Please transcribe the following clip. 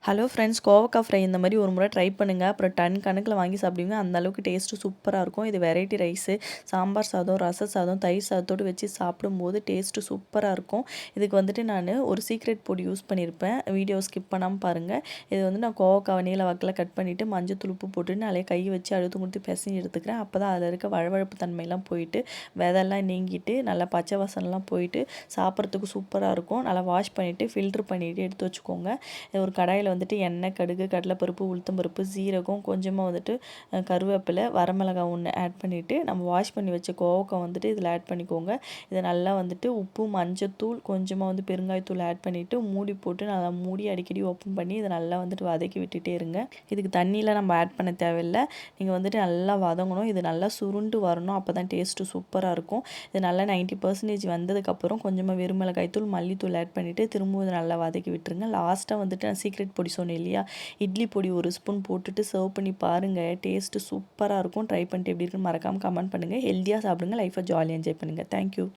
Hello friends, கோவக்காய் fry இந்த மாதிரி ஒரு முறை ட்ரை பண்ணுங்கள். அப்புறம் டன் கணக்கில் வாங்கி சாப்பிடுவீங்க. அந்த அளவுக்கு டேஸ்ட்டு சூப்பராக இருக்கும். இது வெரைட்டி ரைஸு, சாம்பார் சாதம், ரச சாதம், தயிர் சாதத்தோடு வச்சு சாப்பிடும்போது டேஸ்ட்டு சூப்பராக இருக்கும். இதுக்கு வந்துட்டு நான் ஒரு சீக்ரெட் பொடி யூஸ் பண்ணியிருப்பேன். வீடியோ ஸ்கிப் பண்ணாமல் பாருங்கள். இது வந்து நான் கோவக்காவை நீல வாக்கில் கட் பண்ணிவிட்டு மஞ்சத்தூள் உப்பு போட்டு நிறைய கை வச்சு அழுத்து கொடுத்து பிசைஞ்சு எடுத்துக்கிறேன். அப்போ தான் அதில் இருக்க வழவழப்பு தன்மையெல்லாம் போயிட்டு விதெல்லாம் நீங்கிட்டு நல்லா பச்சை வாசனைலாம் போயிட்டு சாப்பிட்றதுக்கு சூப்பராக இருக்கும். நல்லா வாஷ் பண்ணிவிட்டு ஃபில்ட்ரு பண்ணிவிட்டு எடுத்து வச்சுக்கோங்க. ஒரு கடாயில் வந்துட்டு எண்ணெய், கடுகு, கடலைப்பருப்பு, உளுத்தம்பருப்பு, சீரகம், கொஞ்சமாக வந்துட்டு கருவேப்பிலை, வரமிளகாய் ஒன்று ஆட் பண்ணிவிட்டு நம்ம வாஷ் பண்ணி வச்ச கோவக்காய் வந்துட்டு இதில் ஆட் பண்ணிக்கோங்க. இதை நல்லா வந்துட்டு உப்பு, மஞ்சத்தூள், கொஞ்சமாக வந்து பெருங்காயத்தூள் ஆட் பண்ணிவிட்டு மூடி போட்டு நல்லா மூடி அடிக்கடி ஓப்பன் பண்ணி இதை நல்லா வந்துட்டு வதக்கி விட்டுட்டே இருங்க. இதுக்கு தண்ணியில் நம்ம ஆட் பண்ண தேவையில்லை. நீங்கள் வந்துட்டு நல்லா வதங்கணும். இது நல்லா சுருண்டு வரணும். அப்போ தான் டேஸ்ட்டு சூப்பராக இருக்கும். இது நல்லா 90% வந்ததுக்கப்புறம் கொஞ்சமாக வெறுமிளகாய் தூள், மல்லித்தூள் ஆட் பண்ணிவிட்டு திரும்பவும் இதை நல்லா வதக்கி விட்டுருங்க. லாஸ்ட்டாக வந்துட்டு நான் சீக்ரெட் பொடி சொன்னேன் இல்லையா, இட்லி பொடி ஒரு ஸ்பூன் போட்டுட்டு சர்வ் பண்ணி பாருங்கள். டேஸ்ட்டு சூப்பராக இருக்கும். ட்ரை பண்ணிட்டு எப்படி இருக்குன்னு மறக்காமல் கமெண்ட் பண்ணுங்கள். ஹெல்த்தியாக சாப்பிடுங்க. லைஃப்பை ஜாலியாக என்ஜாய் பண்ணுங்கள். தேங்க்யூ.